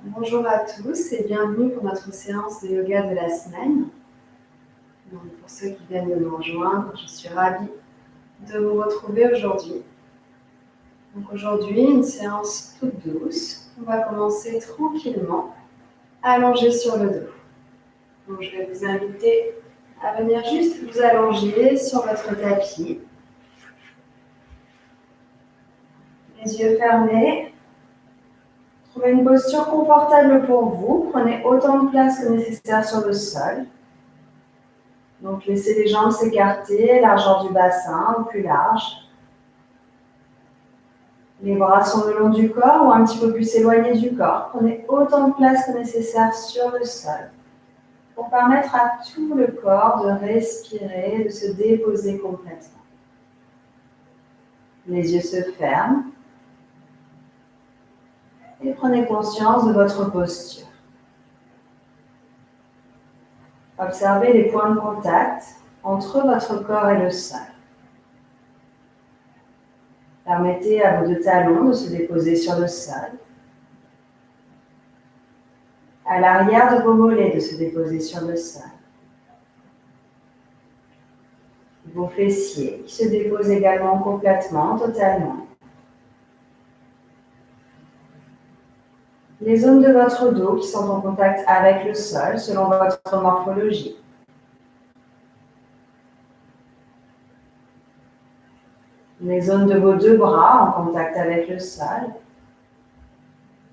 Bonjour à tous et bienvenue pour notre séance de yoga de la semaine. Donc, pour ceux qui viennent de nous rejoindre, je suis ravie de vous retrouver aujourd'hui. Donc aujourd'hui, une séance toute douce. On va commencer tranquillement, allongé sur le dos. Donc je vais vous inviter à venir juste vous allonger sur votre tapis. Les yeux fermés. Trouvez une posture confortable pour vous. Prenez autant de place que nécessaire sur le sol. Donc, laissez les jambes s'écarter, largeur du bassin ou plus large. Les bras sont le long du corps ou un petit peu plus éloignés du corps. Prenez autant de place que nécessaire sur le sol pour permettre à tout le corps de respirer, de se déposer complètement. Les yeux se ferment et prenez conscience de votre posture. Observez les points de contact entre votre corps et le sol. Permettez à vos deux talons de se déposer sur le sol. À l'arrière de vos mollets de se déposer sur le sol. Vos fessiers qui se déposent également complètement, totalement. Les zones de votre dos qui sont en contact avec le sol selon votre morphologie. Les zones de vos deux bras en contact avec le sol.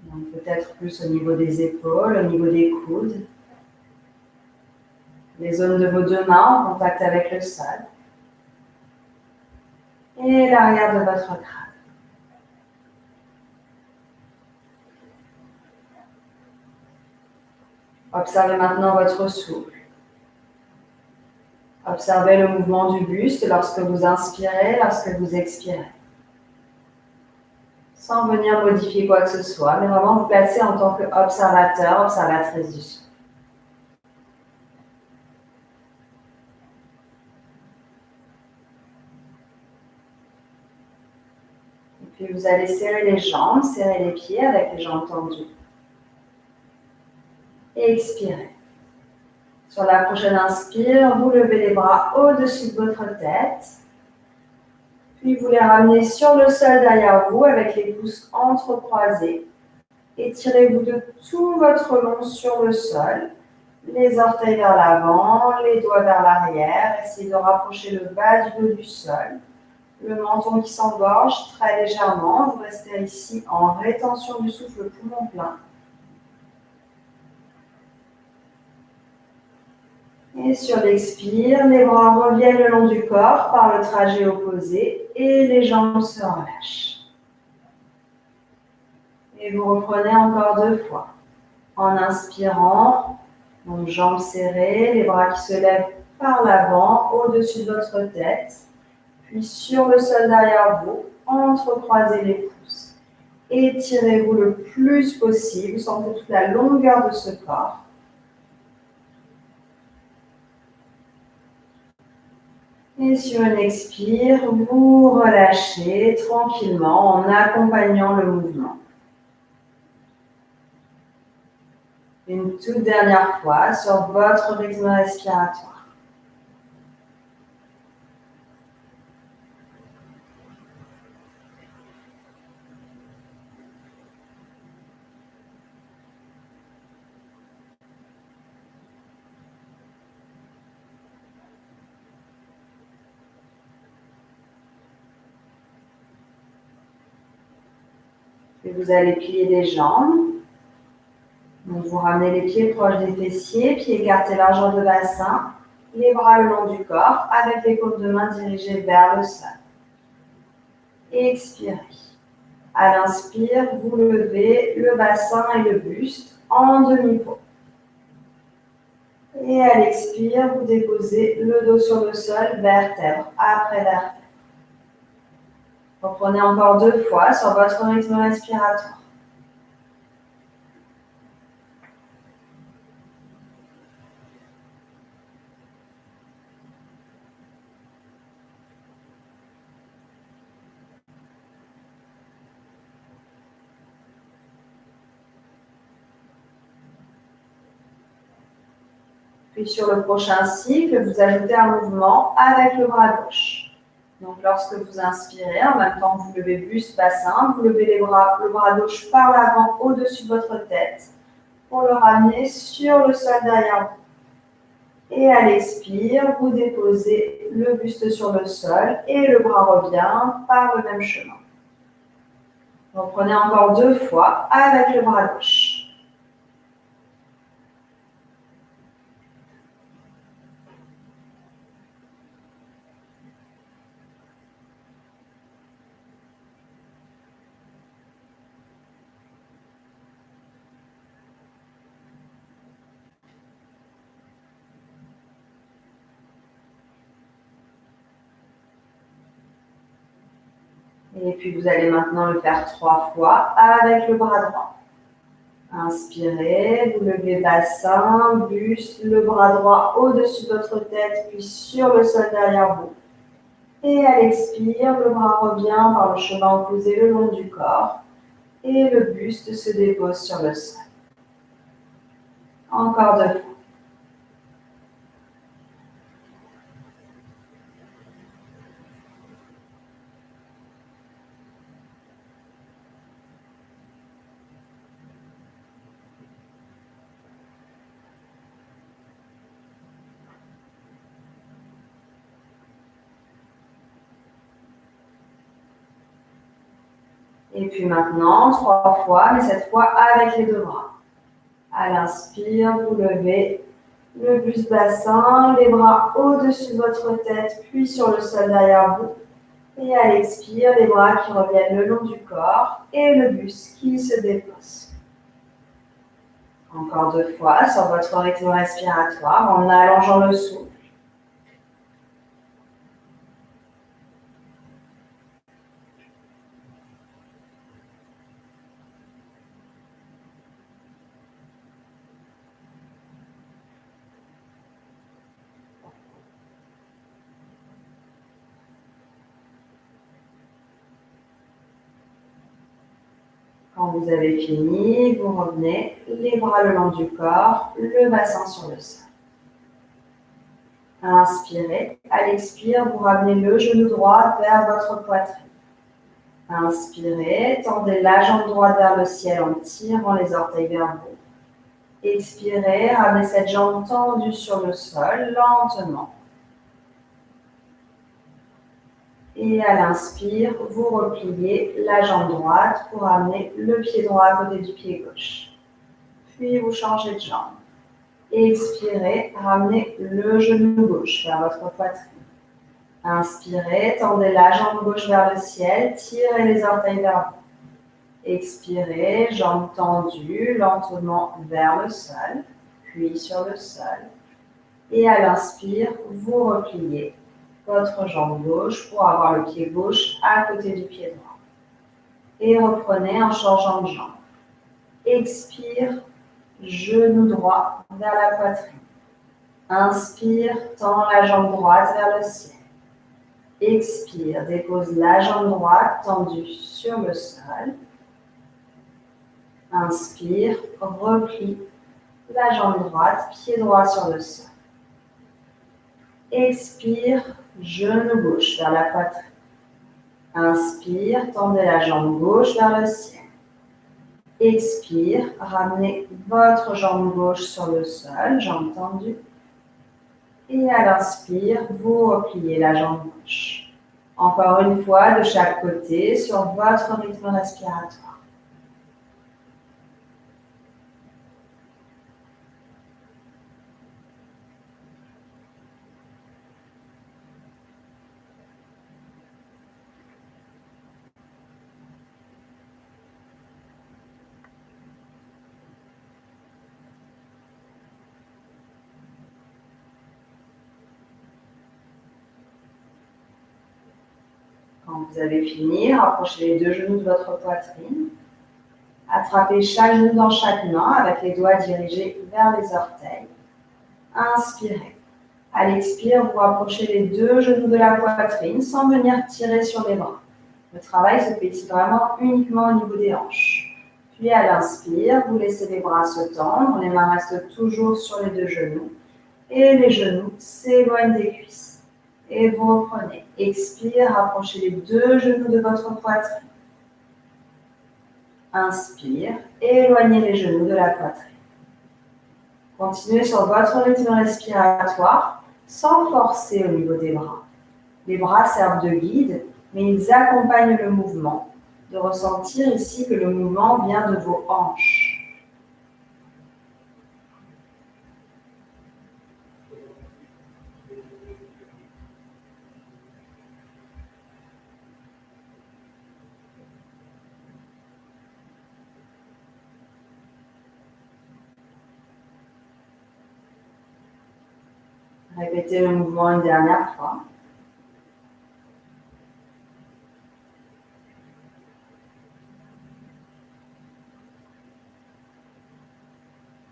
Donc peut-être plus au niveau des épaules, au niveau des coudes. Les zones de vos deux mains en contact avec le sol. Et l'arrière de votre crâne. Observez maintenant votre souffle. Observez le mouvement du buste lorsque vous inspirez, lorsque vous expirez. Sans venir modifier quoi que ce soit, mais vraiment vous placer en tant qu'observateur, observatrice du souffle. Et puis vous allez serrer les jambes, serrer les pieds avec les jambes tendues. Et expirez. Sur la prochaine inspire, vous levez les bras au-dessus de votre tête. Puis vous les ramenez sur le sol derrière vous avec les pouces entrecroisés. Étirez-vous de tout votre long sur le sol. Les orteils vers l'avant, les doigts vers l'arrière. Essayez de rapprocher le bas du dos du sol. Le menton qui s'engorge très légèrement. Vous restez ici en rétention du souffle poumon plein. Et sur l'expire, les bras reviennent le long du corps par le trajet opposé et les jambes se relâchent. Et vous reprenez encore 2 fois. En inspirant, donc jambes serrées, les bras qui se lèvent par l'avant, au-dessus de votre tête. Puis sur le sol derrière vous, entrecroisez les pouces. Étirez-vous le plus possible, sentez toute la longueur de ce corps. Et sur une expire, vous relâchez tranquillement en accompagnant le mouvement. Une toute dernière fois sur votre rythme respiratoire. Et vous allez plier les jambes. Donc vous ramenez les pieds proches des fessiers, pieds écartés largeur de bassin, les bras le long du corps avec les paumes de main dirigées vers le sol. Et expirez. À l'inspire, vous levez le bassin et le buste en demi-peau. Et à l'expire, vous déposez le dos sur le sol, vertèbre après vertèbre. Reprenez encore 2 fois sur votre rythme respiratoire. Puis sur le prochain cycle, vous ajoutez un mouvement avec le bras gauche. Donc lorsque vous inspirez, en même temps que vous levez buste, bassin, vous levez le bras gauche par l'avant au-dessus de votre tête pour le ramener sur le sol derrière vous. Et à l'expire, vous déposez le buste sur le sol et le bras revient par le même chemin. Reprenez encore 2 fois avec le bras gauche. Et puis vous allez maintenant le faire 3 fois avec le bras droit. Inspirez, vous levez bassin, buste, le bras droit au-dessus de votre tête, puis sur le sol derrière vous. Et à l'expire, le bras revient par le chemin opposé le long du corps et le buste se dépose sur le sol. Encore 2 fois. Et puis maintenant, 3 fois, mais cette fois avec les 2 bras. À l'inspire, vous levez le buste bassin, les bras au-dessus de votre tête, puis sur le sol derrière vous. Et à l'expire, les bras qui reviennent le long du corps et le buste qui se dépose. Encore 2 fois sur votre rythme respiratoire en allongeant le souffle. Quand vous avez fini, vous revenez les bras le long du corps, le bassin sur le sol. Inspirez. À l'expire, vous ramenez le genou droit vers votre poitrine. Inspirez, tendez la jambe droite vers le ciel en tirant les orteils vers vous. Expirez, ramenez cette jambe tendue sur le sol lentement. Et à l'inspire, vous repliez la jambe droite pour amener le pied droit à côté du pied gauche. Puis vous changez de jambe. Expirez, ramenez le genou gauche vers votre poitrine. Inspirez, tendez la jambe gauche vers le ciel, tirez les orteils vers vous. Expirez, jambe tendue, lentement vers le sol, puis sur le sol. Et à l'inspire, vous repliez votre jambe gauche pour avoir le pied gauche à côté du pied droit. Et reprenez en changeant de jambe. Expire, genou droit vers la poitrine. Inspire, tend la jambe droite vers le ciel. Expire, dépose la jambe droite tendue sur le sol. Inspire, replie la jambe droite, pied droit sur le sol. Expire, genou gauche vers la poitrine. Inspire, tendez la jambe gauche vers le ciel. Expire, ramenez votre jambe gauche sur le sol, jambe tendue. Et à l'inspire, vous repliez la jambe gauche. Encore une fois, de chaque côté, sur votre rythme respiratoire. Quand vous avez fini, rapprochez les 2 genoux de votre poitrine. Attrapez chaque genou dans chaque main avec les doigts dirigés vers les orteils. Inspirez. À l'expire, vous rapprochez les 2 genoux de la poitrine sans venir tirer sur les bras. Le travail se fait ici vraiment uniquement au niveau des hanches. Puis à l'inspire, vous laissez les bras se tendre, les mains restent toujours sur les 2 genoux. Et les genoux s'éloignent des cuisses. Et vous reprenez. Expire, rapprochez les deux genoux de votre poitrine. Inspire, éloignez les genoux de la poitrine. Continuez sur votre rythme respiratoire sans forcer au niveau des bras. Les bras servent de guide, mais ils accompagnent le mouvement. De ressentir ici que le mouvement vient de vos hanches. Répétez le mouvement une dernière fois.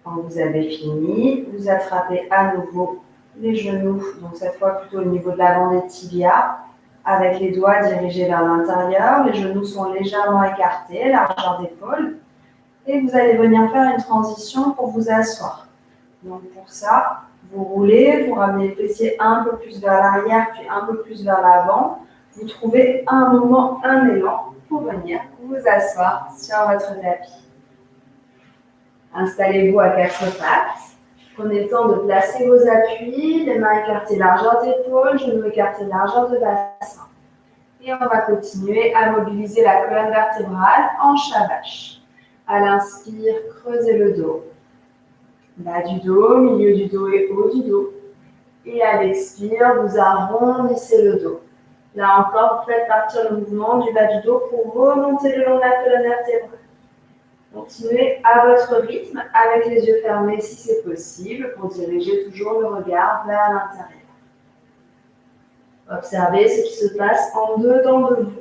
Quand vous avez fini, vous attrapez à nouveau les genoux, donc cette fois plutôt au niveau de l'avant des tibias, avec les doigts dirigés vers l'intérieur. Les genoux sont légèrement écartés, largeur d'épaule. Et vous allez venir faire une transition pour vous asseoir. Donc pour ça, vous roulez, vous ramenez les fessiers un peu plus vers l'arrière, puis un peu plus vers l'avant. Vous trouvez un moment, un élan pour venir vous asseoir sur votre tapis. Installez-vous à quatre pattes. Prenez le temps de placer vos appuis, les mains écartées largeur d'épaule, genoux écartés largeur de bassin. Et on va continuer à mobiliser la colonne vertébrale, hanche à vache. À l'inspire, creusez le dos. Bas du dos, milieu du dos et haut du dos. Et à l'expire, vous arrondissez le dos. Là encore, vous faites partir le mouvement du bas du dos pour remonter le long de la colonne vertébrale. Continuez à votre rythme avec les yeux fermés si c'est possible pour diriger toujours le regard vers l'intérieur. Observez ce qui se passe en dedans de vous.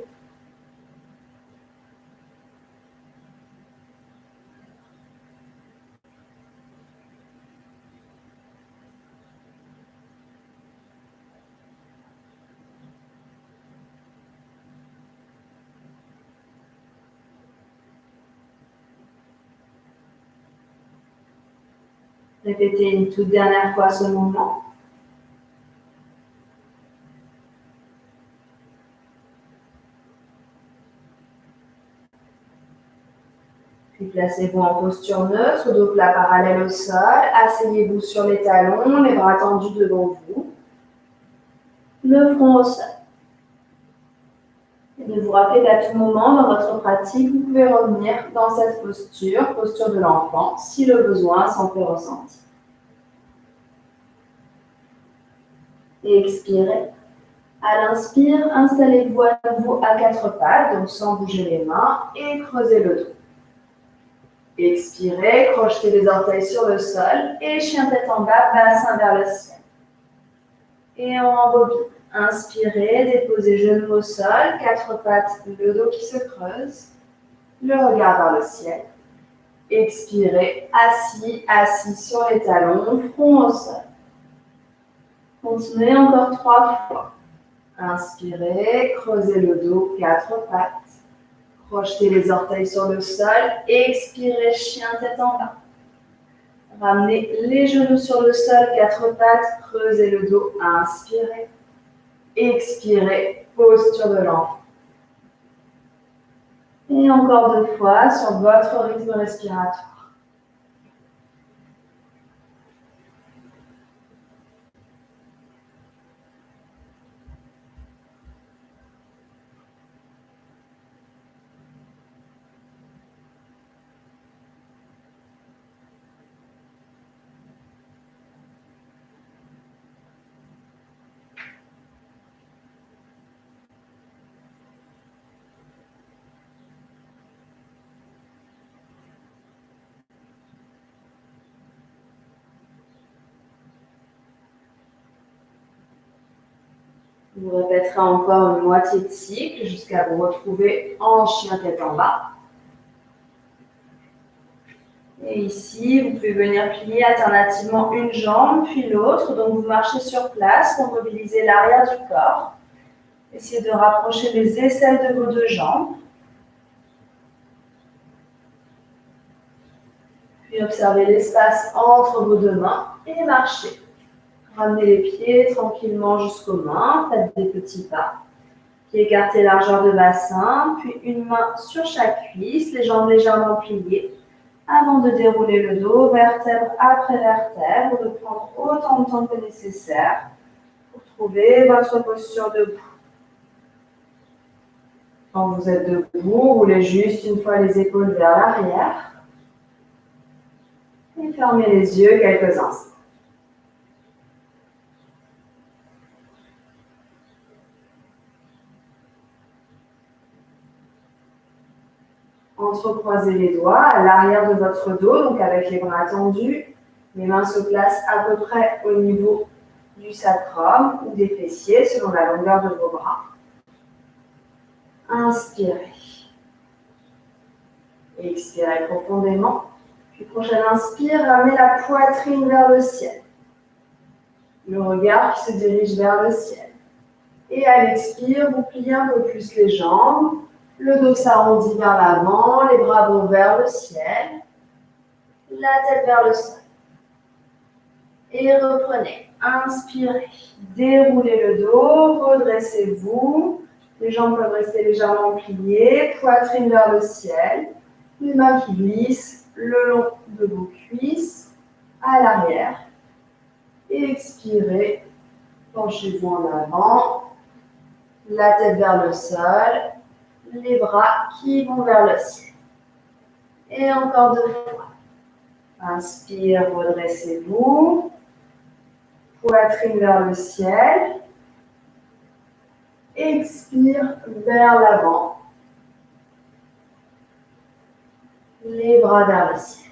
Répétez une toute dernière fois ce mouvement. Puis placez-vous en posture neutre, dos plat parallèle au sol. Asseyez-vous sur les talons, les bras tendus devant vous. Le front au sol. Et de vous rappeler qu'à tout moment dans votre pratique, vous pouvez revenir dans cette posture, posture de l'enfant, si le besoin s'en fait ressentir. Et expirez. À l'inspire, installez-vous à nouveau à quatre pattes, donc sans bouger les mains, et creusez le dos. Expirez, crochetez les orteils sur le sol, et chien tête en bas, bassin vers le ciel. Et on rembobine. Inspirez, déposez genoux au sol, quatre pattes, le dos qui se creuse, le regard vers le ciel. Expirez, assis, assis sur les talons, front au sol. Continuez encore 3 fois. Inspirez, creusez le dos, quatre pattes. Crochetez les orteils sur le sol. Expirez, chien tête en bas. Ramenez les genoux sur le sol, quatre pattes, creusez le dos. Inspirez. Expirez, posture de l'enfant. Et encore 2 fois sur votre rythme respiratoire. Vous répéterez encore une moitié de cycle jusqu'à vous retrouver en chien tête en bas. Et ici, vous pouvez venir plier alternativement une jambe puis l'autre. Donc, vous marchez sur place pour mobiliser l'arrière du corps. Essayez de rapprocher les aisselles de vos deux jambes. Puis observez l'espace entre vos deux mains et marchez. Ramenez les pieds tranquillement jusqu'aux mains, faites des petits pas. Pieds écartés, largeur de bassin, puis une main sur chaque cuisse, les jambes légèrement pliées. Avant de dérouler le dos, vertèbre après vertèbre, de prendre autant de temps que nécessaire pour trouver votre posture debout. Quand vous êtes debout, roulez juste une fois les épaules vers l'arrière et fermez les yeux quelques instants. Entrecroisez les doigts à l'arrière de votre dos, donc avec les bras tendus. Les mains se placent à peu près au niveau du sacrum ou des fessiers, selon la longueur de vos bras. Inspirez. Expirez profondément. Puis prochaine inspire, ramenez la poitrine vers le ciel. Le regard qui se dirige vers le ciel. Et à l'expire, vous pliez un peu plus les jambes. Le dos s'arrondit vers l'avant, les bras vont vers le ciel. La tête vers le sol. Et reprenez. Inspirez. Déroulez le dos, redressez-vous. Les jambes peuvent rester légèrement pliées, poitrine vers le ciel. Les mains qui glissent le long de vos cuisses à l'arrière. Et expirez. Penchez-vous en avant. La tête vers le sol. Les bras qui vont vers le ciel. Et encore 2 fois. Inspire, redressez-vous. Poitrine vers le ciel. Expire vers l'avant. Les bras vers le ciel.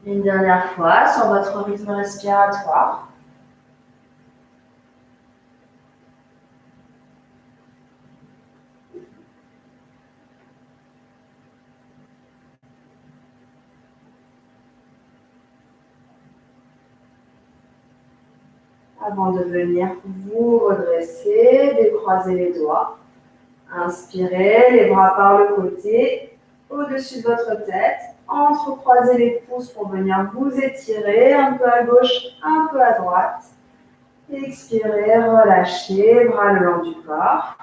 Une dernière fois sur votre rythme respiratoire. Avant de venir vous redresser, décroisez les doigts. Inspirez, les bras par le côté, au-dessus de votre tête. Entrecroisez les pouces pour venir vous étirer, un peu à gauche, un peu à droite. Expirez, relâchez, bras le long du corps.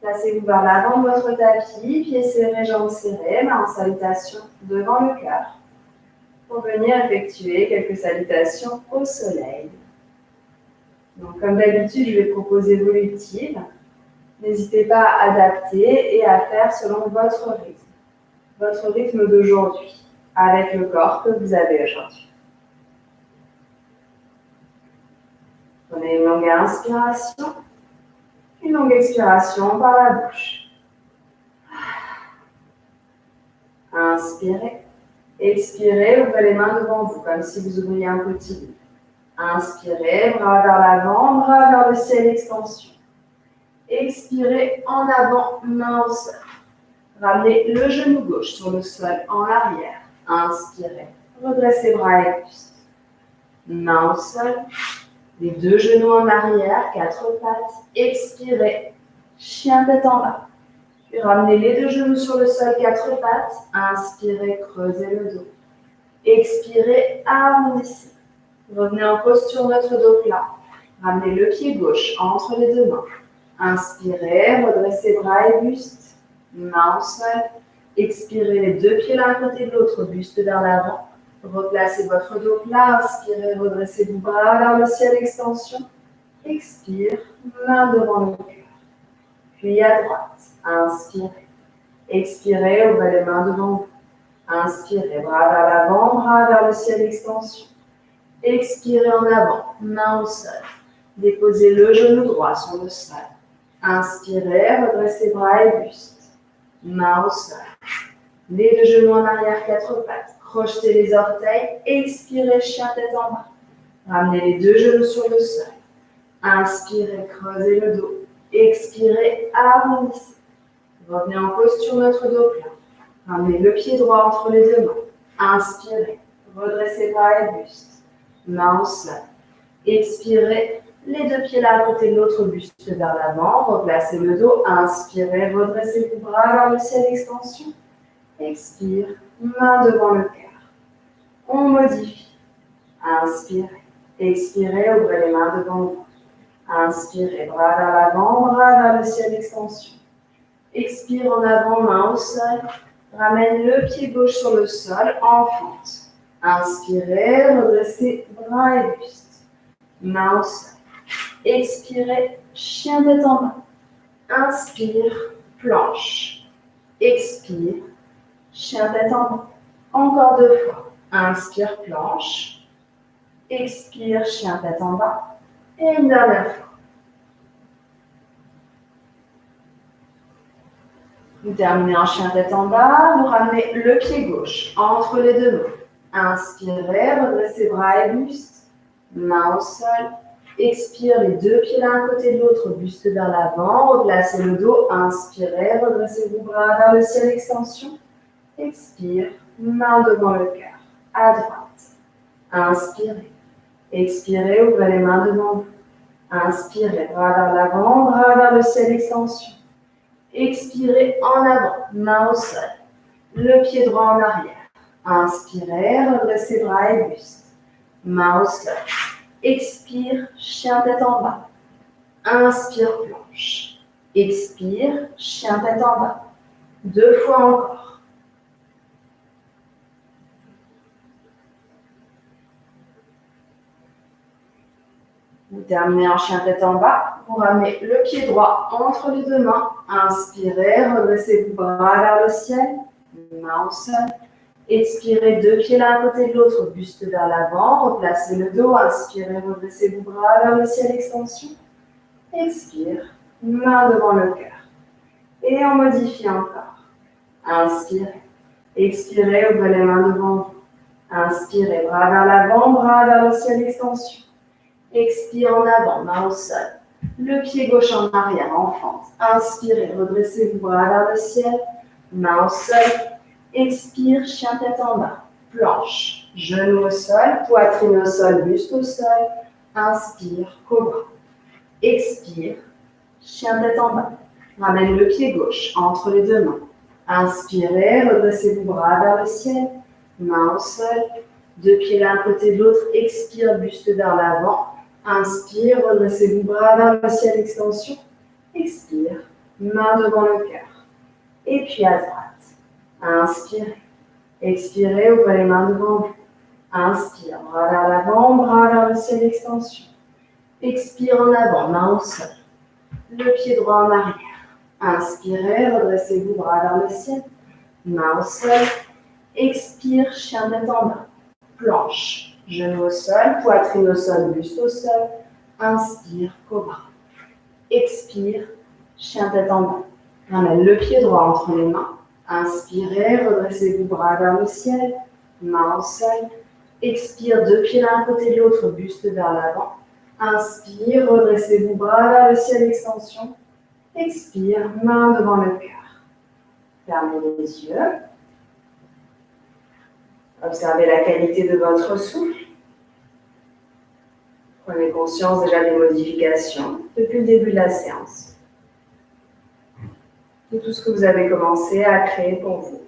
Placez-vous vers l'avant de votre tapis, pieds serrés, jambes serrées, mains en salutation devant le cœur. Pour venir effectuer quelques salutations au soleil. Donc, comme d'habitude, je vais proposer vos utiles. N'hésitez pas à adapter et à faire selon votre rythme d'aujourd'hui, avec le corps que vous avez aujourd'hui. Prenez une longue inspiration, une longue expiration par la bouche. Inspirez, expirez, ouvrez les mains devant vous, comme si vous ouvriez un petit livre. Inspirez, bras vers l'avant, bras vers le ciel, extension. Expirez, en avant, main au sol. Ramenez le genou gauche sur le sol en arrière. Inspirez, redressez bras et buste. Main au sol, les 2 genoux en arrière, 4 pattes. Expirez, chien tête en bas. Puis ramenez les 2 genoux sur le sol, 4 pattes. Inspirez, creusez le dos. Expirez, arrondissez. Revenez en posture neutre dos plat. Ramenez le pied gauche entre les 2 mains. Inspirez, redressez bras et buste. Main au sol. Expirez les 2 pieds l'un côté de l'autre, buste vers l'avant. Replacez votre dos plat. Inspirez, redressez vos bras vers le ciel, extension. Expire, main devant le cœur. Puis à droite. Inspirez. Expirez, ouvrez les mains devant vous. Inspirez, bras vers l'avant, bras vers le ciel, extension. Expirez en avant, main au sol. Déposez le genou droit sur le sol. Inspirez, redressez bras et buste. Main au sol. Les 2 genoux en arrière, 4 pattes. Crochetez les orteils. Expirez, chien tête en bas. Ramenez les 2 genoux sur le sol. Inspirez, creusez le dos. Expirez, arrondissez. Revenez en posture neutre dos plat. Ramenez le pied droit entre les 2 mains. Inspirez, redressez bras et buste. Main au sol. Expirez, les 2 pieds l'un à côté de l'autre, buste vers l'avant. Replacez le dos. Inspirez, redressez vos bras vers le ciel, extension. Expire, main devant le cœur. On modifie. Inspirez. Expirez, ouvrez les mains devant vous. Inspirez, bras vers l'avant, bras vers le ciel, extension. Expire en avant, main au sol. Ramène le pied gauche sur le sol, en fente. Inspirez, redressez bras et buste. Main au sol. Expirez, chien tête en bas. Inspire, planche. Expire, chien tête en bas. Encore 2 fois. Inspire, planche. Expire, chien tête en bas. Et une dernière fois. Vous terminez en chien tête en bas. Vous ramenez le pied gauche entre les 2 mains. Inspirez, redressez bras et buste. Main au sol. Expire, les 2 pieds l'un à côté de l'autre, buste vers l'avant. Replacez le dos. Inspirez, redressez vos bras vers le ciel, extension. Expire, main devant le cœur, à droite. Inspirez. Expirez, ouvrez les mains devant vous. Inspirez, bras vers l'avant, bras vers le ciel, extension. Expirez en avant, main au sol. Le pied droit en arrière. Inspirez, redressez bras et buste. Main au sol. Expire, chien tête en bas. Inspire, planche. Expire, chien tête en bas. 2 fois encore. Vous terminez en chien tête en bas. Vous ramenez le pied droit entre les 2 mains. Inspirez, redressez vos bras vers le ciel. Main au sol. Expirez, 2 pieds l'un à côté de l'autre, buste vers l'avant. Replacez le dos. Inspirez, redressez vos bras vers le ciel, extension. Expire, main devant le cœur. Et on modifie encore. Inspirez. Expirez, ouvrez les mains devant vous. Inspirez, bras vers l'avant, bras vers le ciel, extension. Expire en avant, main au sol. Le pied gauche en arrière, en fente. Inspirez, redressez vos bras vers le ciel. Main au sol. Expire, chien tête en bas. Planche. Genou au sol, poitrine au sol, buste au sol. Inspire, cobra. Expire, chien tête en bas. Ramène le pied gauche entre les 2 mains. Inspirez, redressez vos bras vers le ciel. Main au sol. 2 pieds l'un à côté de l'autre. Expire, buste vers l'avant. Inspire, redressez vos bras vers le ciel, extension. Expire, main devant le cœur. Et puis à droite. Inspirez. Expirez, ouvrez les mains devant vous. Inspire, bras vers l'avant, bras vers le ciel, extension. Expire en avant, main au sol. Le pied droit en arrière. Inspirez, redressez vos bras vers le ciel. Main au sol. Expire, chien tête en bas. Planche. Genou au sol, poitrine au sol, buste au sol. Inspire, cobra. Expire, chien tête en bas. Ramène le pied droit entre les mains. Inspirez, redressez vos bras vers le ciel. Main au sol. Expire, 2 pieds l'un à côté de l'autre, buste vers l'avant. Inspire, redressez vos bras vers le ciel, extension. Expire, main devant le cœur. Fermez les yeux. Observez la qualité de votre souffle. Prenez conscience déjà des modifications depuis le début de la séance. De tout ce que vous avez commencé à créer pour vous.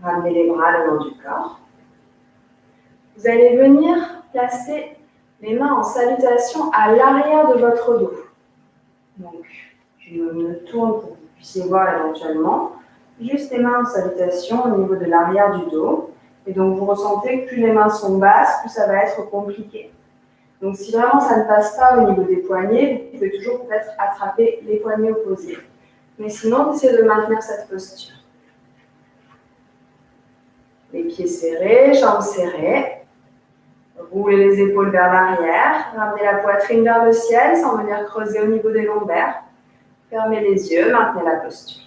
Ramenez les bras le long du corps. Vous allez venir placer les mains en salutation à l'arrière de votre dos. Donc, je me tourne pour que vous puissiez voir éventuellement. Juste les mains en salutation au niveau de l'arrière du dos. Et donc, vous ressentez que plus les mains sont basses, plus ça va être compliqué. Donc, si vraiment ça ne passe pas au niveau des poignets, vous pouvez toujours peut-être attraper les poignets opposés. Mais sinon, essayez de maintenir cette posture. Les pieds serrés, jambes serrées. Roulez les épaules vers l'arrière. Ramenez la poitrine vers le ciel sans venir creuser au niveau des lombaires. Fermez les yeux, maintenez la posture.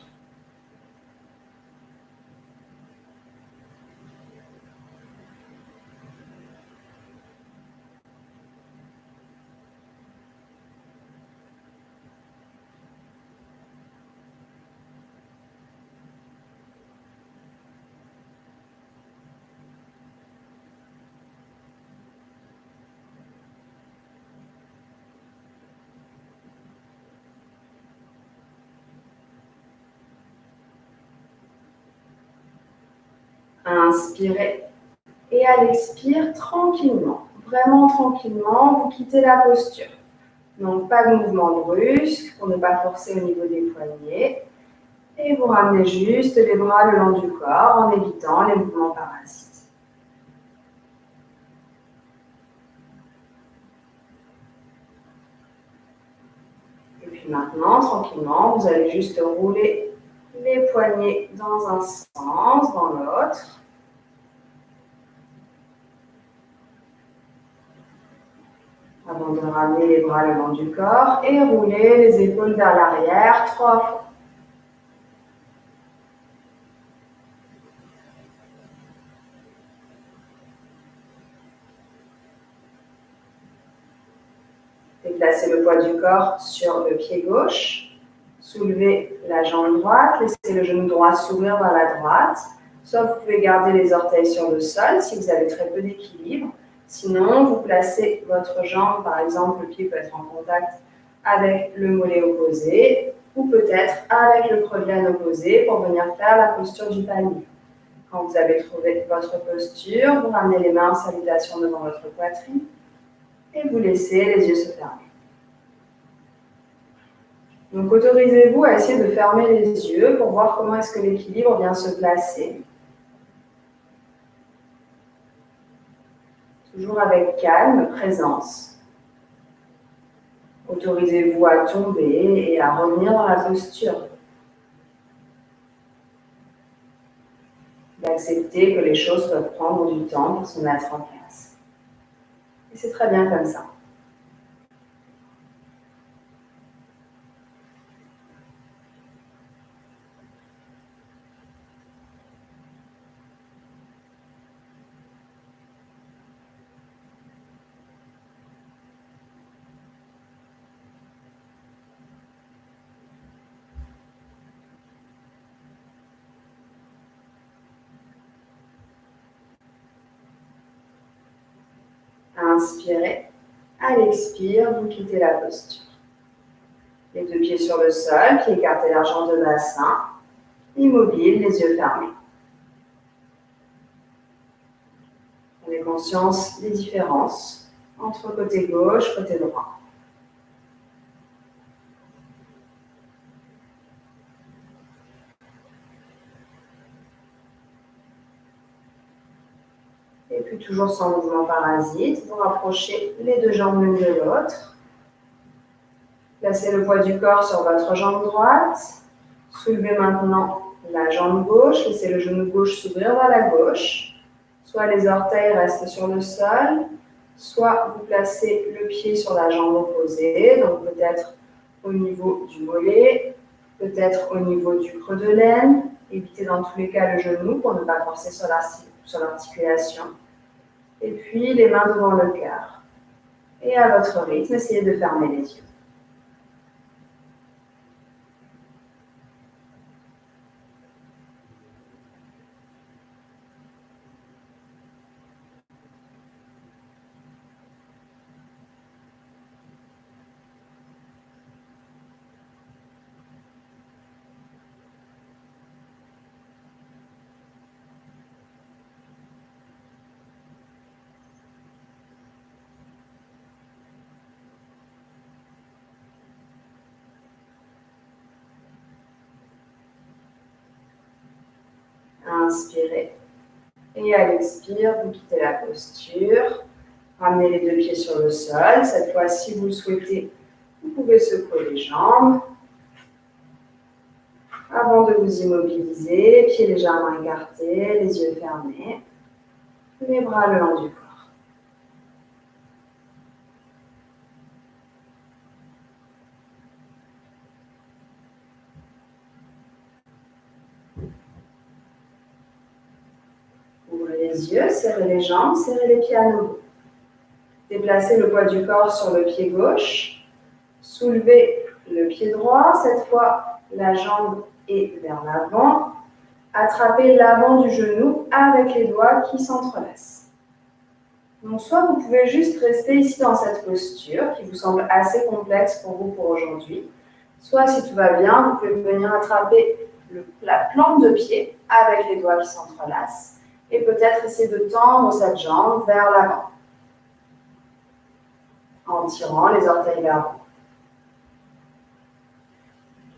Inspirez. Et à l'expire, tranquillement, vraiment tranquillement, vous quittez la posture. Donc, pas de mouvement brusque pour ne pas forcer au niveau des poignets. Et vous ramenez juste les bras le long du corps en évitant les mouvements parasites. Et puis maintenant, tranquillement, vous allez juste rouler les poignets dans un sens, dans l'autre. Avant de ramener les bras le long du corps et rouler les épaules vers l'arrière 3 fois. Déplacez le poids du corps sur le pied gauche. Soulevez la jambe droite, laissez le genou droit s'ouvrir vers la droite. Soit vous pouvez garder les orteils sur le sol si vous avez très peu d'équilibre. Sinon, vous placez votre jambe, par exemple, le pied peut être en contact avec le mollet opposé ou peut-être avec le creux de l'aine opposé pour venir faire la posture du palmier. Quand vous avez trouvé votre posture, vous ramenez les mains en salutation devant votre poitrine et vous laissez les yeux se fermer. Donc, autorisez-vous à essayer de fermer les yeux pour voir comment est-ce que l'équilibre vient se placer. Toujours avec calme, présence. Autorisez-vous à tomber et à revenir dans la posture. D'accepter que les choses peuvent prendre du temps pour se mettre en place. Et c'est très bien comme ça. Inspirez. À l'expire, vous quittez la posture. Les deux pieds sur le sol, pieds écartés largement de bassin. Immobile, les yeux fermés. Prenez conscience des différences entre côté gauche, côté droit. Et puis toujours sans mouvement parasite, vous rapprochez les deux jambes l'une de l'autre. Placez le poids du corps sur votre jambe droite. Soulevez maintenant la jambe gauche, laissez le genou gauche s'ouvrir vers la gauche. Soit les orteils restent sur le sol, soit vous placez le pied sur la jambe opposée, donc peut-être au niveau du mollet, peut-être au niveau du creux de l'aine. Évitez dans tous les cas le genou pour ne pas forcer sur l'articulation. Et puis les mains devant le cœur. Et à votre rythme, essayez de fermer les yeux. Inspirez. Et à l'expire, vous quittez la posture. Ramenez les deux pieds sur le sol. Cette fois, si vous le souhaitez, vous pouvez secouer les jambes. Avant de vous immobiliser, pieds légèrement écartés, les yeux fermés, les bras le long du corps. Ouvrez les yeux, serrez les jambes, serrez les pieds à nouveau. Déplacez le poids du corps sur le pied gauche. Soulevez le pied droit. Cette fois, la jambe est vers l'avant. Attrapez l'avant du genou avec les doigts qui s'entrelacent. Donc, soit vous pouvez juste rester ici dans cette posture qui vous semble assez complexe pour vous pour aujourd'hui. Soit, si tout va bien, vous pouvez venir attraper la plante de pied avec les doigts qui s'entrelacent Et peut-être essayer de tendre cette jambe vers l'avant, en tirant les orteils vers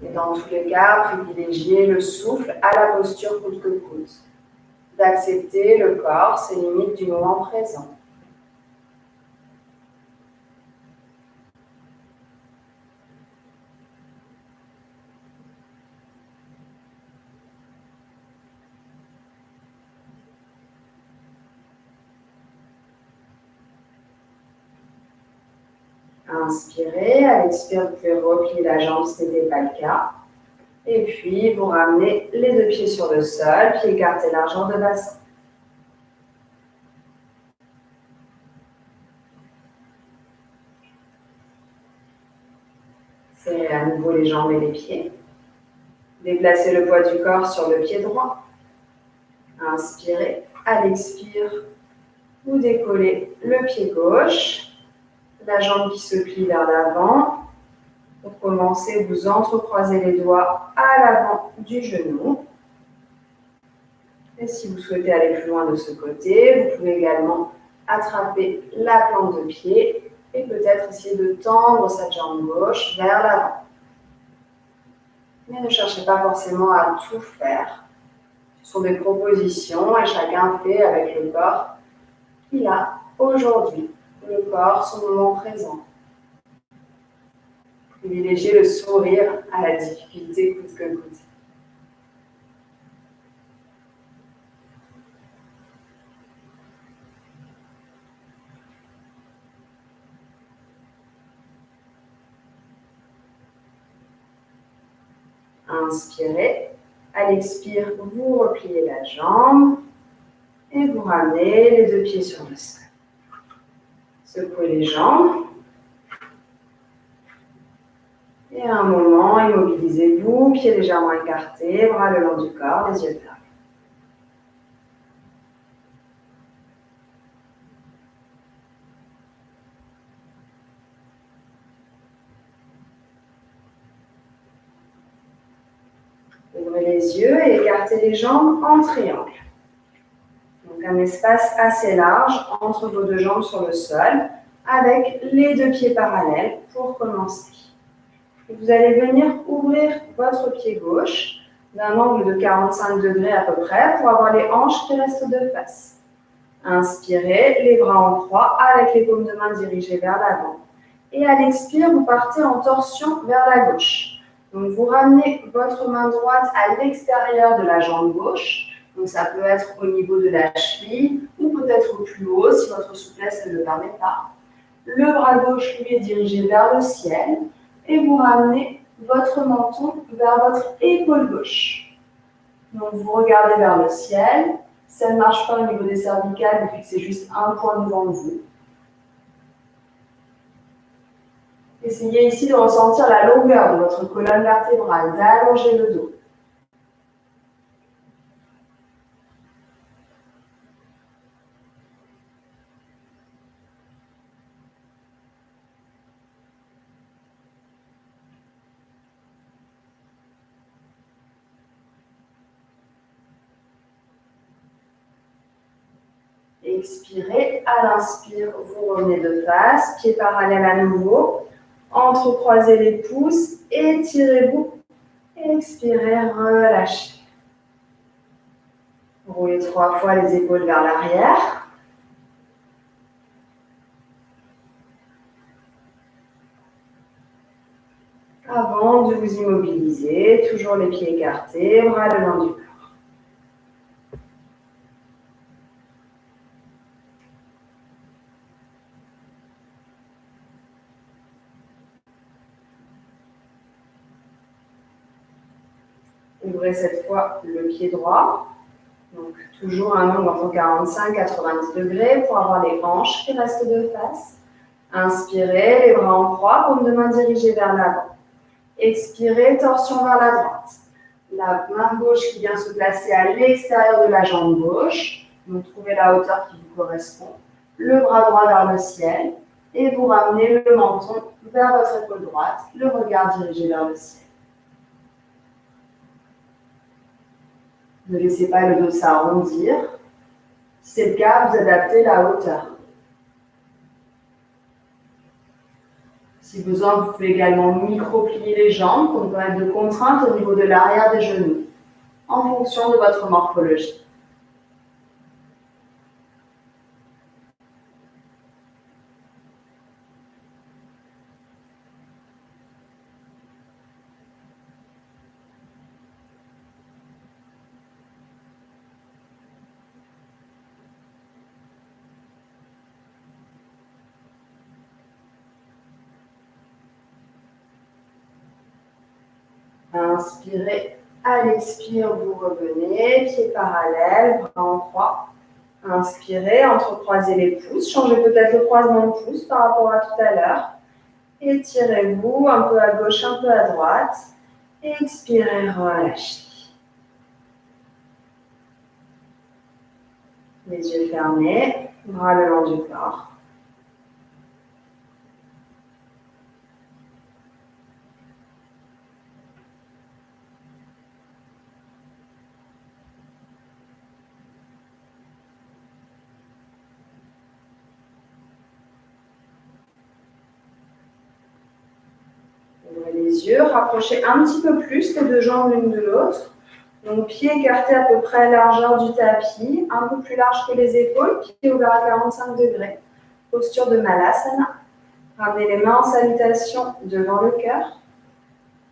vous. Et dans tous les cas, privilégiez le souffle à la posture coûte que coûte. D'accepter le corps, ses limites du moment présent. Inspirez, à l'expire, vous pouvez replier la jambe si ce n'était pas le cas. Et puis, vous ramenez les deux pieds sur le sol, pieds écartés largeur de bassin. Serrez à nouveau les jambes et les pieds. Déplacez le poids du corps sur le pied droit. Inspirez, à l'expire, vous décollez le pied gauche, la jambe qui se plie vers l'avant. Pour commencer, vous entrecroisez les doigts à l'avant du genou. Et si vous souhaitez aller plus loin de ce côté, vous pouvez également attraper la plante de pied et peut-être essayer de tendre cette jambe gauche vers l'avant. Mais ne cherchez pas forcément à tout faire. Ce sont des propositions et chacun fait avec le corps qu'il a aujourd'hui. Le corps, son moment présent. Privilégiez le sourire à la difficulté coûte que coûte. Inspirez. À l'expire, vous repliez la jambe et vous ramenez les deux pieds sur le sol. Secouez les jambes. Et à un moment, immobilisez-vous, pieds légèrement écartés, bras le long du corps, les yeux fermés. Ouvrez les yeux et écartez les jambes en triangle. Donc un espace assez large entre vos deux jambes sur le sol, avec les deux pieds parallèles pour commencer. Et vous allez venir ouvrir votre pied gauche d'un angle de 45 degrés à peu près pour avoir les hanches qui restent de face. Inspirez, les bras en croix avec les paumes de main dirigées vers l'avant. Et à l'expire, vous partez en torsion vers la gauche. Donc vous ramenez votre main droite à l'extérieur de la jambe gauche. Donc ça peut être au niveau de la cheville ou peut-être au plus haut si votre souplesse ne le permet pas. Le bras gauche, lui, est dirigé vers le ciel et vous ramenez votre menton vers votre épaule gauche. Donc vous regardez vers le ciel. Si ça ne marche pas au niveau des cervicales, vous fixez juste un point devant vous. Essayez ici de ressentir la longueur de votre colonne vertébrale, d'allonger le dos. Expirez, à l'inspire, vous revenez de face, pieds parallèles à nouveau. Entrecroisez les pouces, étirez-vous. Expirez, relâchez. Roulez 3 fois les épaules vers l'arrière. Avant de vous immobiliser, toujours les pieds écartés, bras le long du corps. Ouvrez cette fois le pied droit. Donc, toujours un angle entre 45-90 degrés pour avoir les hanches qui restent de face. Inspirez, les bras en croix, paume de main dirigée vers l'avant. Expirez, torsion vers la droite. La main gauche qui vient se placer à l'extérieur de la jambe gauche. Donc, trouvez la hauteur qui vous correspond. Le bras droit vers le ciel. Et vous ramenez le menton vers votre épaule droite. Le regard dirigé vers le ciel. Ne laissez pas le dos s'arrondir. Si c'est le cas, vous adaptez la hauteur. Si besoin, vous pouvez également micro-plier les jambes pour ne pas mettre de contrainte au niveau de l'arrière des genoux, en fonction de votre morphologie. Inspirez, à l'expire, vous revenez, pieds parallèles, bras en croix. Inspirez, entrecroisez les pouces, changez peut-être le croisement de pouces par rapport à tout à l'heure. Étirez-vous un peu à gauche, un peu à droite. Expirez, relâchez. Les yeux fermés, bras le long du corps. Ouvrez les yeux, rapprochez un petit peu plus les deux jambes l'une de l'autre. Donc, pieds écartés à peu près largeur du tapis, un peu plus large que les épaules, pieds ouverts à 45 degrés. Posture de Malasana. Ramenez les mains en salutation devant le cœur.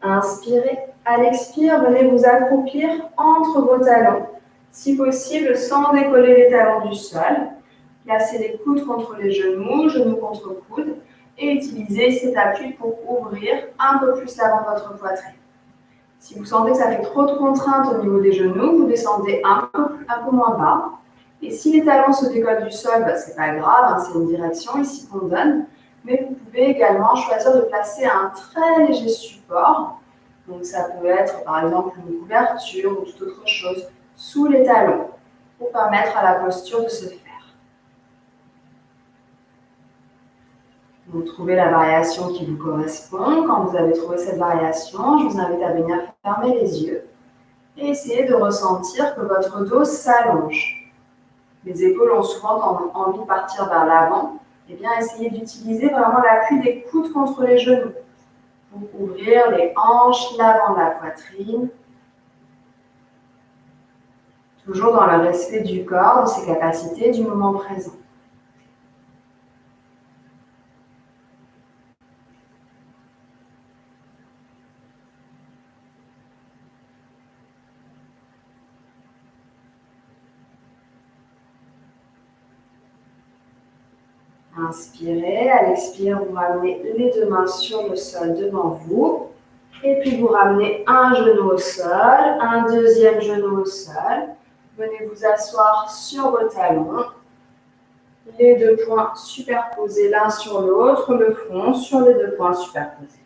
Inspirez. À l'expire, venez vous accroupir entre vos talons. Si possible, sans décoller les talons du sol. Placez les coudes contre les genoux, genoux contre coudes. Et utilisez cet appui pour ouvrir un peu plus l'avant de votre poitrine. Si vous sentez que ça fait trop de contraintes au niveau des genoux, vous descendez un peu moins bas. Et si les talons se décollent du sol, ce n'est pas grave, c'est une direction ici qu'on donne. Mais vous pouvez également choisir de placer un très léger support. Donc ça peut être par exemple une couverture ou toute autre chose sous les talons pour permettre à la posture de se faire. Vous trouvez la variation qui vous correspond. Quand vous avez trouvé cette variation, je vous invite à venir fermer les yeux et essayer de ressentir que votre dos s'allonge. Les épaules ont souvent envie de partir vers l'avant. Eh bien, essayez d'utiliser vraiment l'appui des coudes contre les genoux pour ouvrir les hanches, l'avant de la poitrine. Toujours dans le respect du corps, de ses capacités, du moment présent. Inspirez, à l'expire, vous ramenez les deux mains sur le sol devant vous. Et puis vous ramenez un genou au sol, un deuxième genou au sol. Venez vous asseoir sur vos talons. Les deux poings superposés l'un sur l'autre, le front sur les deux poings superposés.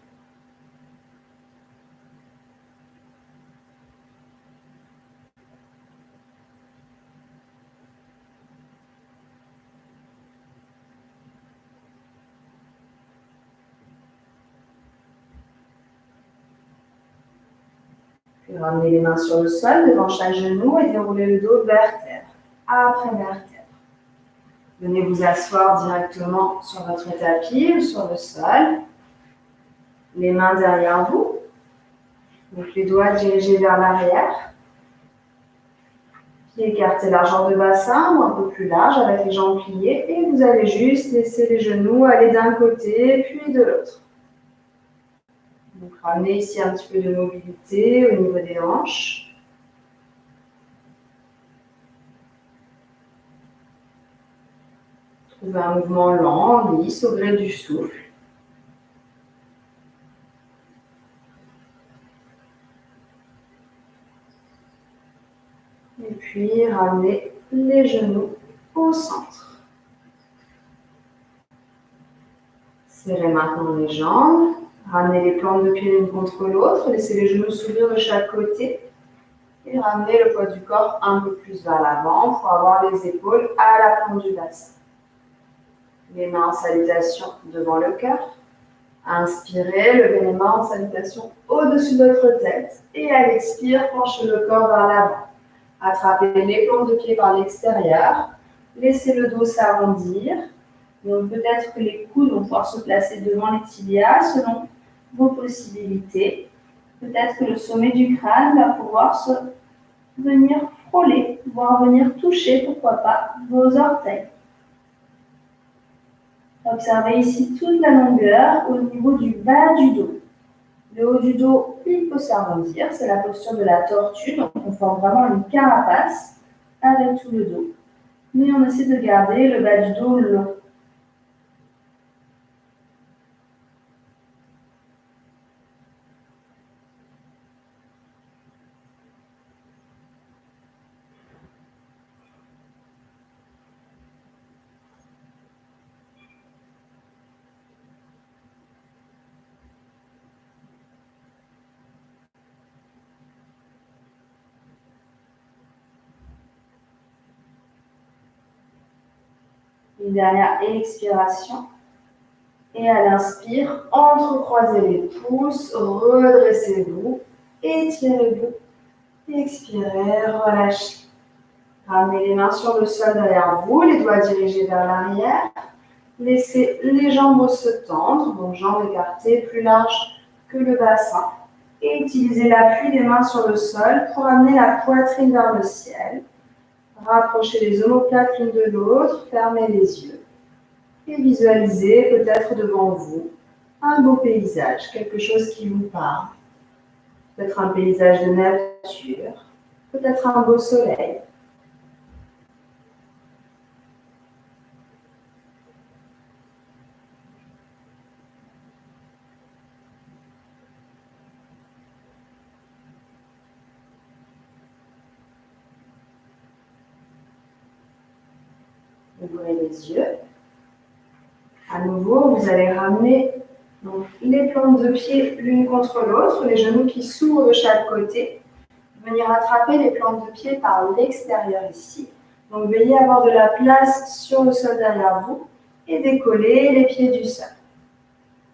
Puis ramenez les mains sur le sol devant chaque genou et déroulez le dos vertèbre après vertèbre. Venez vous asseoir directement sur votre tapis ou sur le sol. Les mains derrière vous. Donc les doigts dirigés vers l'arrière. Pieds écartés largeur de bassin ou un peu plus large avec les jambes pliées. Et vous allez juste laisser les genoux aller d'un côté puis de l'autre. Donc ramenez ici un petit peu de mobilité au niveau des hanches. Trouvez un mouvement lent, lisse, au gré du souffle. Et puis ramenez les genoux au centre. Serrez maintenant les jambes. Ramenez les plantes de pied l'une contre l'autre. Laissez les genoux s'ouvrir de chaque côté. Et ramenez le poids du corps un peu plus vers l'avant pour avoir les épaules à la pointe du bassin. Les mains en salutation devant le cœur. Inspirez, levez les mains en salutation au-dessus de votre tête. Et à l'expire, penchez le corps vers l'avant. Attrapez les plantes de pied par l'extérieur. Laissez le dos s'arrondir. Donc peut-être que les coudes vont pouvoir se placer devant les tibias selon vos possibilités. Peut-être que le sommet du crâne va pouvoir venir frôler, voire venir toucher, pourquoi pas, vos orteils. Observez ici toute la longueur au niveau du bas du dos. Le haut du dos, il peut s'arrondir, c'est la posture de la tortue, donc on forme vraiment une carapace avec tout le dos. Mais on essaie de garder le bas du dos long. Une dernière expiration. Et à l'inspire, entrecroisez les pouces, redressez-vous, étirez-vous. Expirez, relâchez. Ramenez les mains sur le sol derrière vous, les doigts dirigés vers l'arrière. Laissez les jambes se tendre, donc jambes écartées plus larges que le bassin. Et utilisez l'appui des mains sur le sol pour amener la poitrine vers le ciel. Rapprochez les omoplates l'une de l'autre, fermez les yeux. Et visualisez peut-être devant vous un beau paysage, quelque chose qui vous parle. Peut-être un paysage de nature, peut-être un beau soleil. Ouvrez les yeux. À nouveau, vous allez ramener donc, les plantes de pied l'une contre l'autre, les genoux qui s'ouvrent de chaque côté. Venir attraper les plantes de pied par l'extérieur ici. Donc veillez à avoir de la place sur le sol derrière vous et décoller les pieds du sol.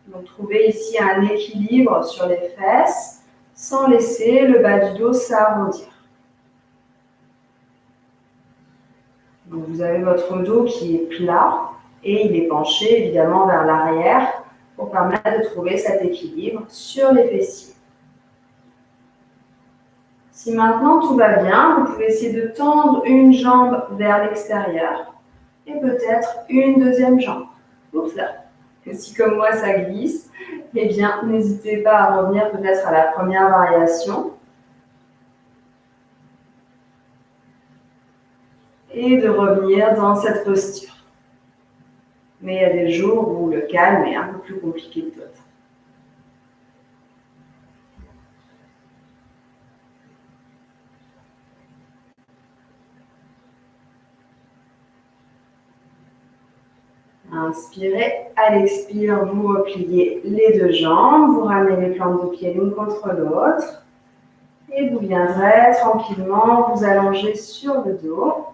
Donc trouvez ici un équilibre sur les fesses sans laisser le bas du dos s'arrondir. Donc vous avez votre dos qui est plat et il est penché évidemment vers l'arrière pour permettre de trouver cet équilibre sur les fessiers. Si maintenant tout va bien, vous pouvez essayer de tendre une jambe vers l'extérieur et peut-être une deuxième jambe. Oups là. Et si comme moi ça glisse, eh bien n'hésitez pas à revenir peut-être à la première variation et de revenir dans cette posture. Mais il y a des jours où le calme est un peu plus compliqué que d'autres. Inspirez, à l'expire, vous repliez les deux jambes, vous ramenez les plantes de pied l'une contre l'autre et vous viendrez tranquillement vous allonger sur le dos.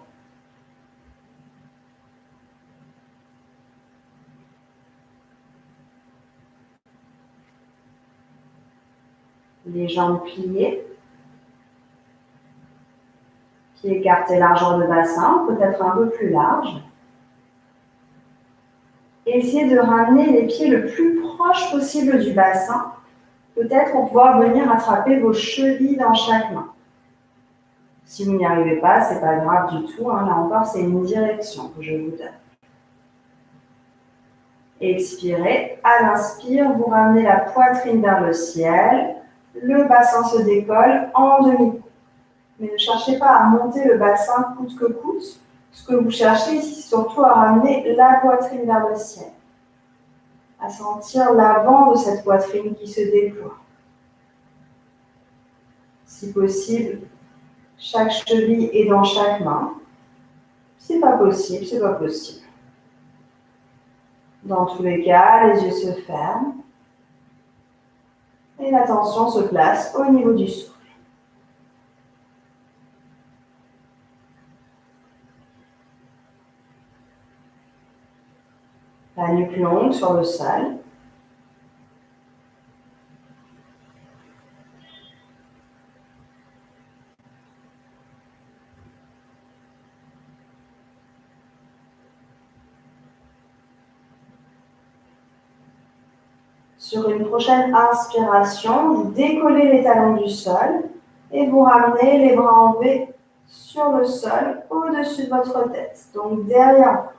Les jambes pliées, pieds écartés largeur de bassin, peut-être un peu plus large. Essayez de ramener les pieds le plus proche possible du bassin, peut-être pour pouvoir venir attraper vos chevilles dans chaque main. Si vous n'y arrivez pas, ce n'est pas grave du tout. Là encore, c'est une direction que je vous donne. Expirez. À l'inspire, vous ramenez la poitrine vers le ciel. Le bassin se décolle en demi-coupe. Mais ne cherchez pas à monter le bassin coûte que coûte. Ce que vous cherchez ici, c'est surtout à ramener la poitrine vers le ciel. À sentir l'avant de cette poitrine qui se déploie. Si possible, chaque cheville est dans chaque main. C'est pas possible, c'est pas possible. Dans tous les cas, les yeux se ferment et l'attention se place au niveau du souffle. La nuque longue sur le sol. Sur une prochaine inspiration, vous décollez les talons du sol et vous ramenez les bras en V sur le sol au-dessus de votre tête, donc derrière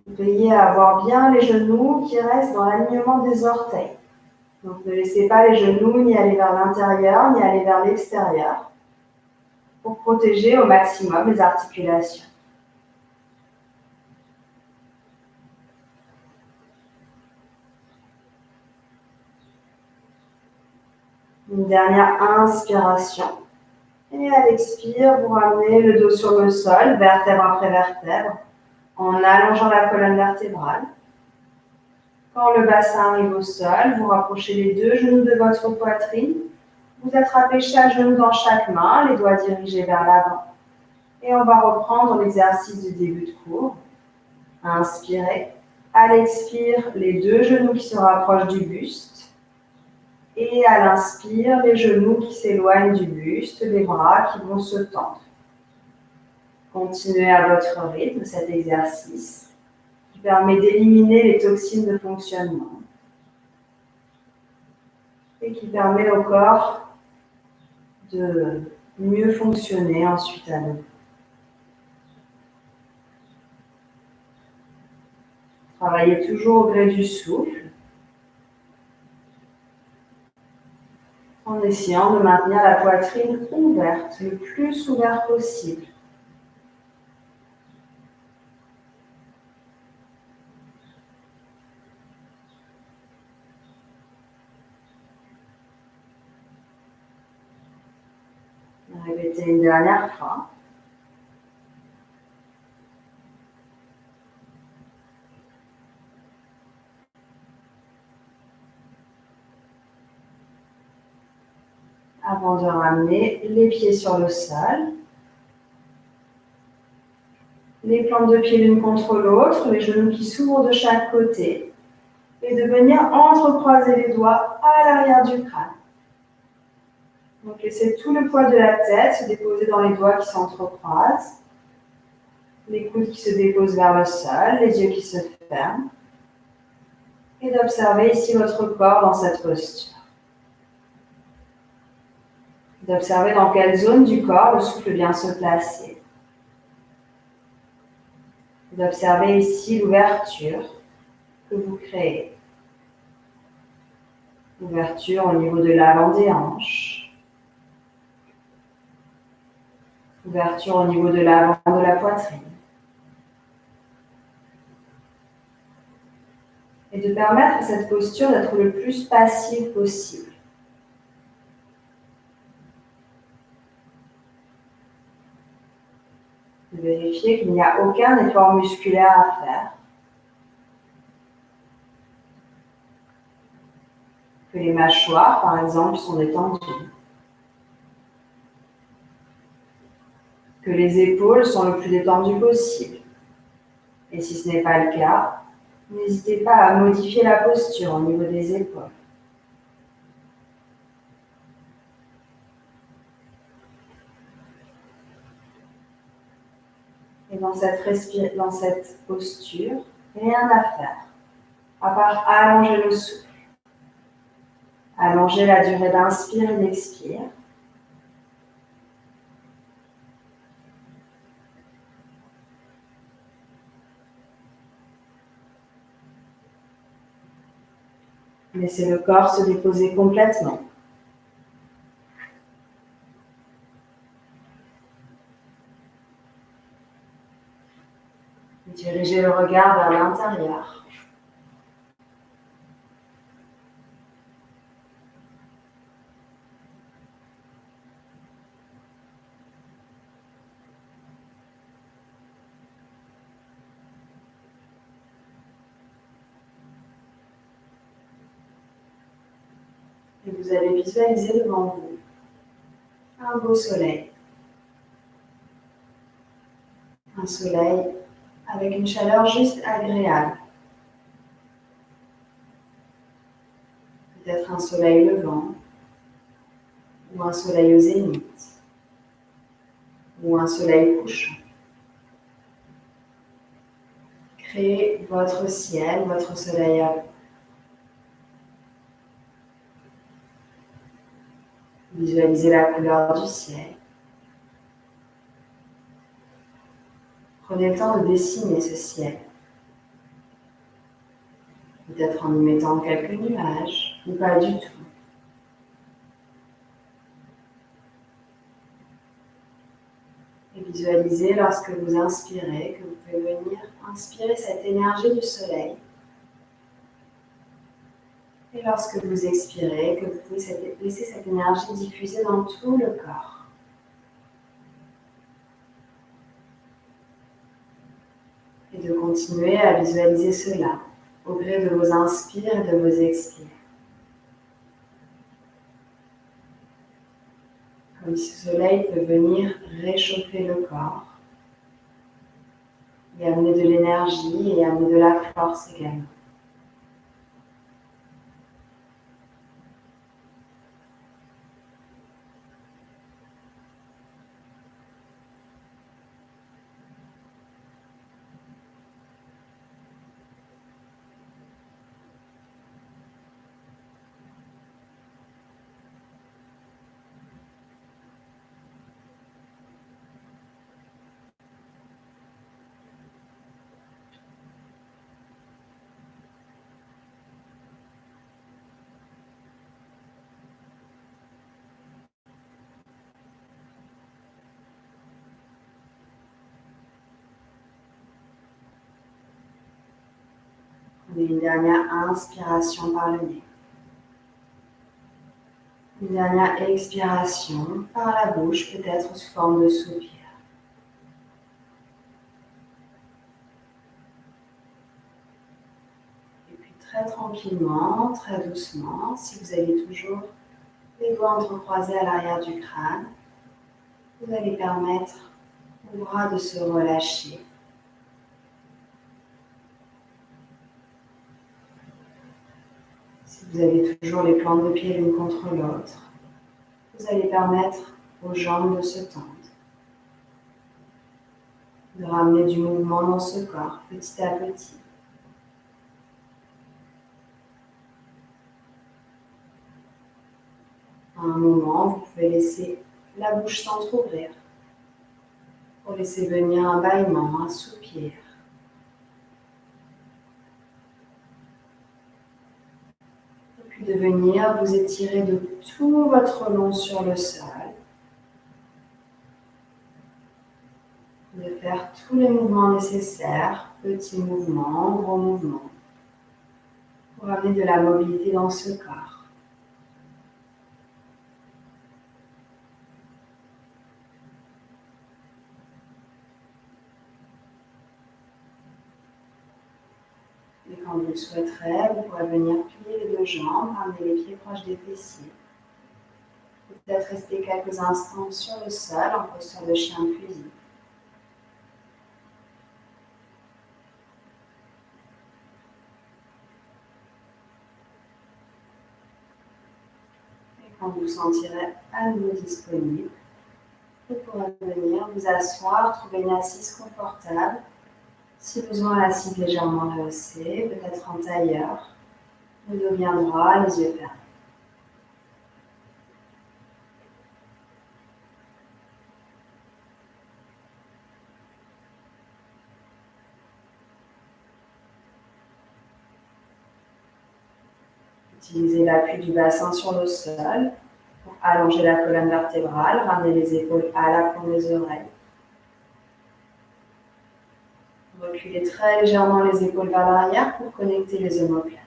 vous. Veillez à avoir bien les genoux qui restent dans l'alignement des orteils. Donc ne laissez pas les genoux ni aller vers l'intérieur ni aller vers l'extérieur pour protéger au maximum les articulations. Une dernière inspiration. Et à l'expire, vous ramenez le dos sur le sol, vertèbre après vertèbre, en allongeant la colonne vertébrale. Quand le bassin arrive au sol, vous rapprochez les deux genoux de votre poitrine. Vous attrapez chaque genou dans chaque main, les doigts dirigés vers l'avant. Et on va reprendre l'exercice du début de cours. Inspirez. À l'expire, les deux genoux qui se rapprochent du buste. Et à l'inspire, les genoux qui s'éloignent du buste, les bras qui vont se tendre. Continuez à votre rythme cet exercice qui permet d'éliminer les toxines de fonctionnement et qui permet au corps de mieux fonctionner ensuite à nouveau. Travaillez toujours au gré du souffle en essayant de maintenir la poitrine ouverte, le plus ouverte possible. Répétez une dernière fois. Avant de ramener les pieds sur le sol. Les plantes de pied l'une contre l'autre, les genoux qui s'ouvrent de chaque côté. Et de venir entrecroiser les doigts à l'arrière du crâne. Donc laissez tout le poids de la tête se déposer dans les doigts qui s'entrecroisent. Les coudes qui se déposent vers le sol, les yeux qui se ferment. Et d'observer ici votre corps dans cette posture. D'observer dans quelle zone du corps le souffle vient se placer. D'observer ici l'ouverture que vous créez. L'ouverture au niveau de l'avant des hanches. Ouverture au niveau de l'avant de la poitrine. Et de permettre à cette posture d'être le plus passive possible. De vérifier qu'il n'y a aucun effort musculaire à faire. Que les mâchoires, par exemple, sont détendues. Que les épaules sont le plus détendues possible. Et si ce n'est pas le cas, n'hésitez pas à modifier la posture au niveau des épaules. Et dans cette posture, rien à faire, à part allonger le souffle. Allonger la durée d'inspire et d'expire. Laissez le corps se déposer complètement. Dirigez le regard vers l'intérieur. Et vous allez visualiser devant vous un beau soleil. Un soleil avec une chaleur juste agréable. Peut-être un soleil levant, ou un soleil au zénith, ou un soleil couchant. Créez votre ciel, votre soleil à vous. Visualisez la couleur du ciel. Prenez le temps de dessiner ce ciel. Peut-être en y mettant quelques nuages, ou pas du tout. Et visualisez lorsque vous inspirez, que vous pouvez venir inspirer cette énergie du soleil. Et lorsque vous expirez, que vous pouvez laisser cette énergie diffuser dans tout le corps. Et de continuer à visualiser cela au gré de vos inspires et de vos expires. Comme si ce soleil peut venir réchauffer le corps et amener de l'énergie et amener de la force également. Prenez une dernière inspiration par le nez. Une dernière expiration par la bouche, peut-être sous forme de soupir. Et puis très tranquillement, très doucement, si vous avez toujours les doigts entrecroisés à l'arrière du crâne, vous allez permettre aux bras de se relâcher. Si vous avez toujours les plantes de pied l'une contre l'autre, vous allez permettre aux jambes de se tendre, de ramener du mouvement dans ce corps petit à petit. À un moment, vous pouvez laisser la bouche s'entrouvrir pour laisser venir un bâillement, un soupir. Et puis de venir vous étirer de tout votre long sur le sol. De faire tous les mouvements nécessaires, petits mouvements, gros mouvements, pour amener de la mobilité dans ce corps. Et quand vous le souhaiterez, vous pourrez venir plier les deux jambes, ramener les pieds proches des fessiers. Peut-être rester quelques instants sur le sol en posture de chien fusil. Et quand vous vous sentirez à nouveau disponible, vous pourrez venir vous asseoir, trouver une assise confortable. Si besoin, l'assise légèrement rehaussée, peut-être en tailleur, le dos bien droit, les yeux fermés. Utilisez l'appui du bassin sur le sol pour allonger la colonne vertébrale, ramener les épaules à la pointe des oreilles. Reculez très légèrement les épaules vers l'arrière pour connecter les omoplates.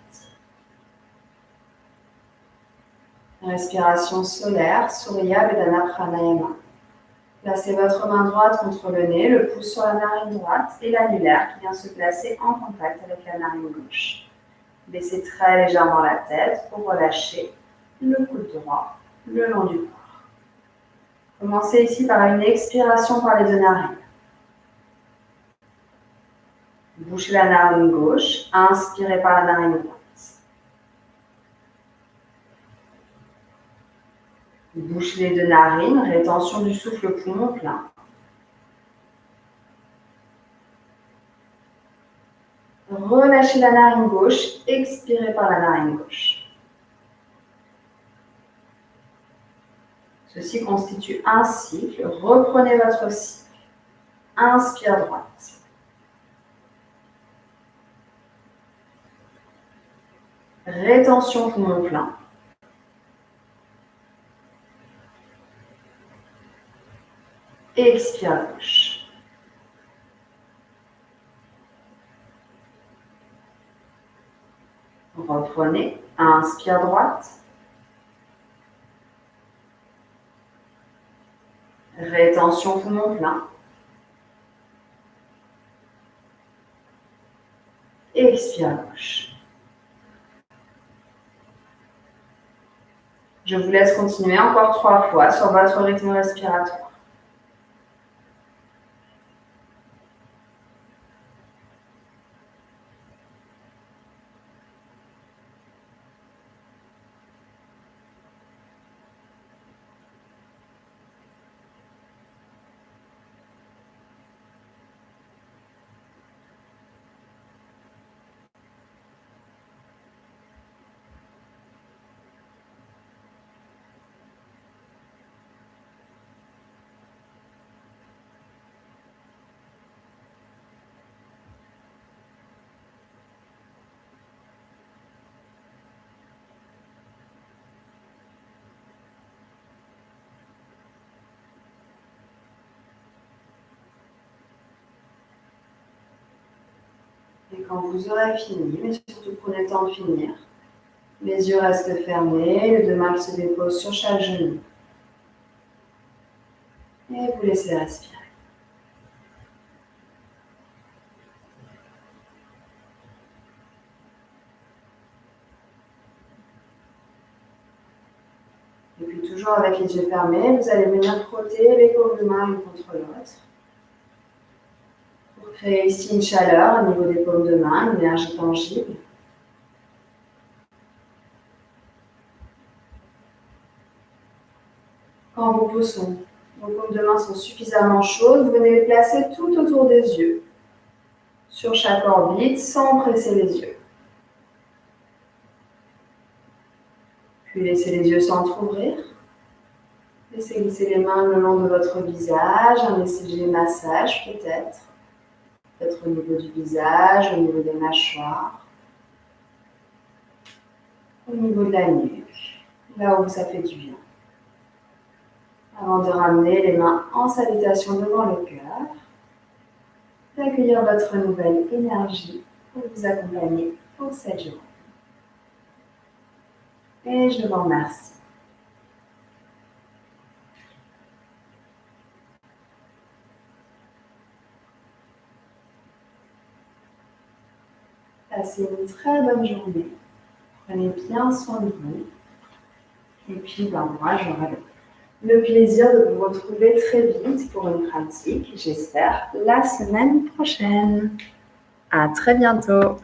Respiration solaire, Surya Bedana Pranayama. Placez votre main droite contre le nez, le pouce sur la narine droite et l'annulaire qui vient se placer en contact avec la narine gauche. Baissez très légèrement la tête pour relâcher le coude droit le long du corps. Commencez ici par une expiration par les deux narines. Bouchez la narine gauche, inspirez par la narine droite. Bouchez les deux narines, rétention du souffle, poumon plein. Relâchez la narine gauche, expirez par la narine gauche. Ceci constitue un cycle. Reprenez votre cycle. Inspire droite. Rétention poumon plein. Expire gauche. Reprenez. Inspire droite. Rétention poumon plein. Expire gauche. Je vous laisse continuer encore 3 fois sur votre rythme respiratoire. Et quand vous aurez fini, mais surtout prenez le temps de finir, les yeux restent fermés, les deux mains qui se déposent sur chaque genou. Et vous laissez respirer. Et puis toujours avec les yeux fermés, vous allez venir frotter les paumes de main l'une contre l'autre. Pour créer ici une chaleur au niveau des paumes de main, une énergie tangible. Quand vos paumes de main sont suffisamment chaudes, vous venez les placer tout autour des yeux, sur chaque orbite, sans presser les yeux. Puis laissez les yeux s'entrouvrir. Laissez glisser les mains le long de votre visage, un léger massage peut-être. Peut-être au niveau du visage, au niveau des mâchoires, au niveau de la nuque, là où ça fait du bien. Avant de ramener les mains en salutation devant le cœur, d'accueillir votre nouvelle énergie pour vous accompagner pour cette journée. Et je vous remercie. Passez une très bonne journée. Prenez bien soin de vous. Et puis, moi, j'aurai le plaisir de vous retrouver très vite pour une pratique, j'espère, la semaine prochaine. À très bientôt.